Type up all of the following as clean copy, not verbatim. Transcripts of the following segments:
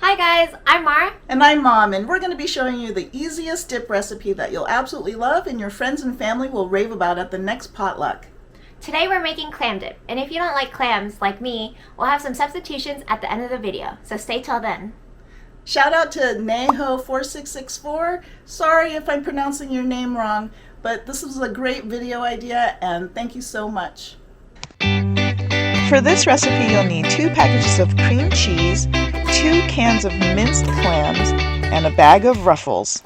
Hi guys, I'm Mara. And I'm Mom, and we're going to be showing you the easiest dip recipe that you'll absolutely love and your friends and family will rave about at the next potluck. Today we're making clam dip, and if you don't like clams, like me, we'll have some substitutions at the end of the video, so stay till then. Shout out to Neho4664. Sorry if I'm pronouncing your name wrong, but this was a great video idea, and thank you so much. For this recipe, you'll need 2 packages of cream cheese, 2 cans of minced clams, and a bag of Ruffles.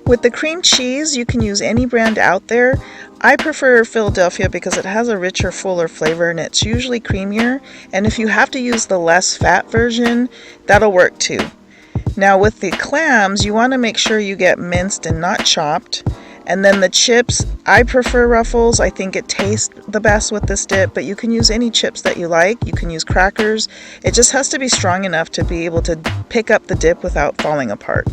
With the cream cheese, you can use any brand out there. I prefer Philadelphia because it has a richer, fuller flavor and it's usually creamier. And if you have to use the less fat version, that'll work too. Now with the clams, you want to make sure you get minced and not chopped. And then the chips, I prefer Ruffles. I think it tastes the best with this dip, but you can use any chips that you like. You can use crackers. It just has to be strong enough to be able to pick up the dip without falling apart.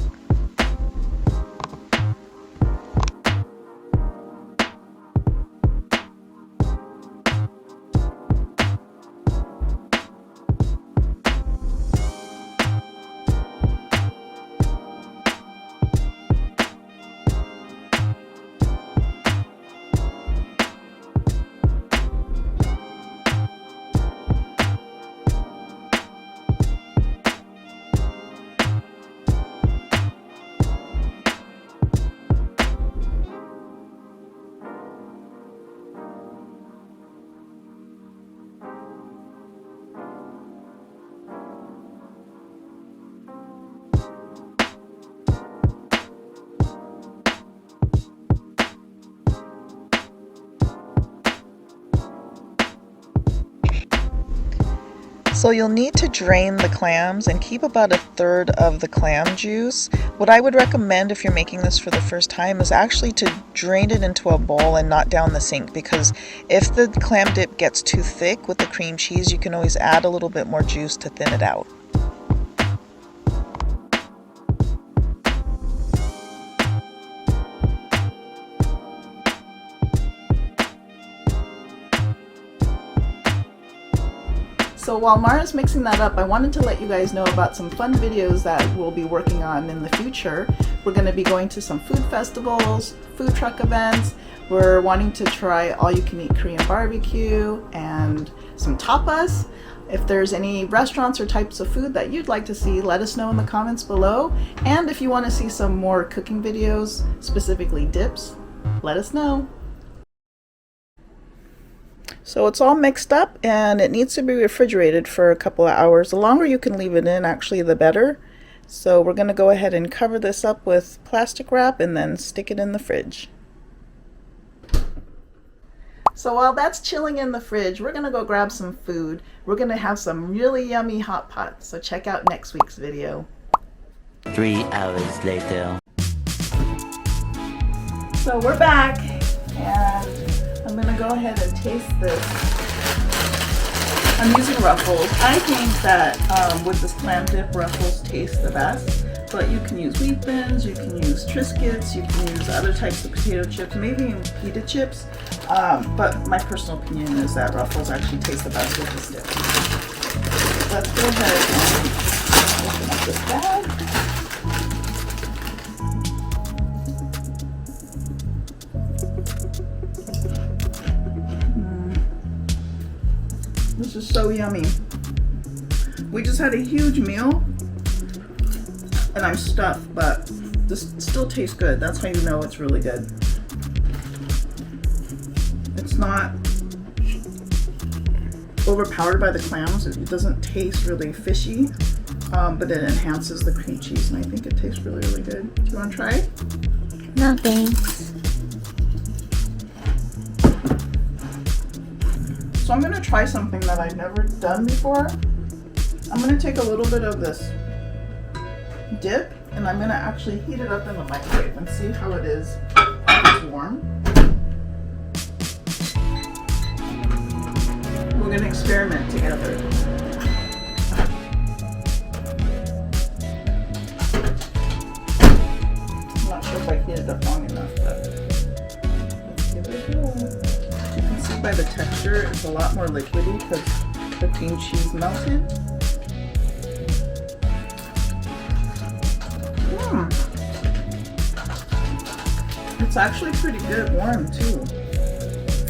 So you'll need to drain the clams and keep about 1/3 of the clam juice. What I would recommend if you're making this for the first time is actually to drain it into a bowl and not down the sink, because if the clam dip gets too thick with the cream cheese, you can always add a little bit more juice to thin it out. So while Mara's mixing that up, I wanted to let you guys know about some fun videos that we'll be working on in the future. We're going to be going to some food festivals, food truck events. We're wanting to try all-you-can-eat Korean barbecue and some tapas. If there's any restaurants or types of food that you'd like to see, let us know in the comments below. And if you want to see some more cooking videos, specifically dips, let us know. So it's all mixed up and it needs to be refrigerated for a couple of hours. The longer you can leave it in, actually, the better. So we're going to go ahead and cover this up with plastic wrap and then stick it in the fridge. So while that's chilling in the fridge, we're going to go grab some food. We're going to have some really yummy hot pot. So check out next week's video. 3 hours later. So we're back and I'm going to go ahead and taste this. I'm using Ruffles. I think that with this clam dip, Ruffles taste the best. But you can use Wheat Thins, you can use Triscuits, you can use other types of potato chips, maybe even pita chips. But my personal opinion is that Ruffles actually taste the best with this dip. Let's go ahead and open up this bag. This is so yummy. We just had a huge meal and I'm stuffed, but this still tastes good. That's how you know it's really good. It's not overpowered by the clams. It doesn't taste really fishy, but it enhances the cream cheese and I think it tastes really, really good. Do you want to try it? No thanks. So I'm going to try something that I've never done before. I'm going to take a little bit of this dip and I'm going to actually heat it up in the microwave and see how it is when it's warm. We're going to experiment together. I'm not sure if I heated it up long enough, but let's give it a go. You can see by the texture it's a lot more liquidy because the cream cheese melted. It's actually pretty good warm too.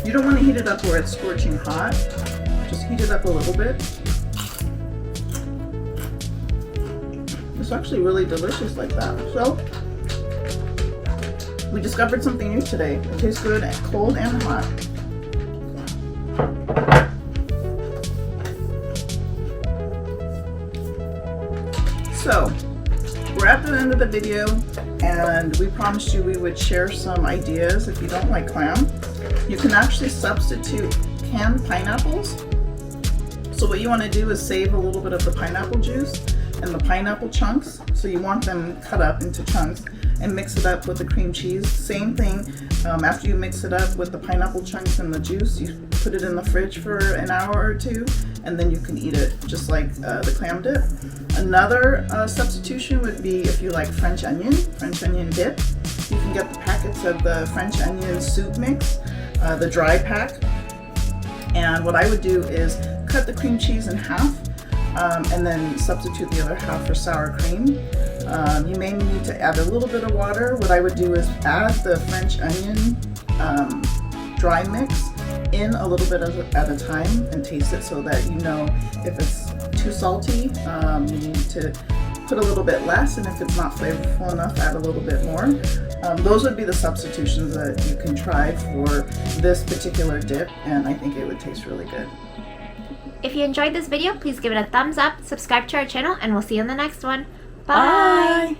You don't want to heat it up where it's scorching hot. Just heat it up a little bit. It's actually really delicious like that. So, we discovered something new today. It tastes good cold and hot. So, we're at the end of the video, and we promised you we would share some ideas if you don't like clam. You can actually substitute canned pineapples. So what you want to do is save a little bit of the pineapple juice and the pineapple chunks. So you want them cut up into chunks and mix it up with the cream cheese. Same thing, after you mix it up with the pineapple chunks and the juice, you put it in the fridge for an hour or two, and then you can eat it just like the clam dip. Another substitution would be if you like French onion dip. You can get the packets of the French onion soup mix, the dry pack. And what I would do is cut the cream cheese in half, and then substitute the other half for sour cream. You may need to add a little bit of water. What I would do is add the French onion dry mix in a little bit at a time and taste it so that you know if it's too salty, you need to put a little bit less, and if it's not flavorful enough, add a little bit more. Those would be the substitutions that you can try for this particular dip, and I think it would taste really good. If you enjoyed this video, please give it a thumbs up, subscribe to our channel, and we'll see you in the next one. Bye!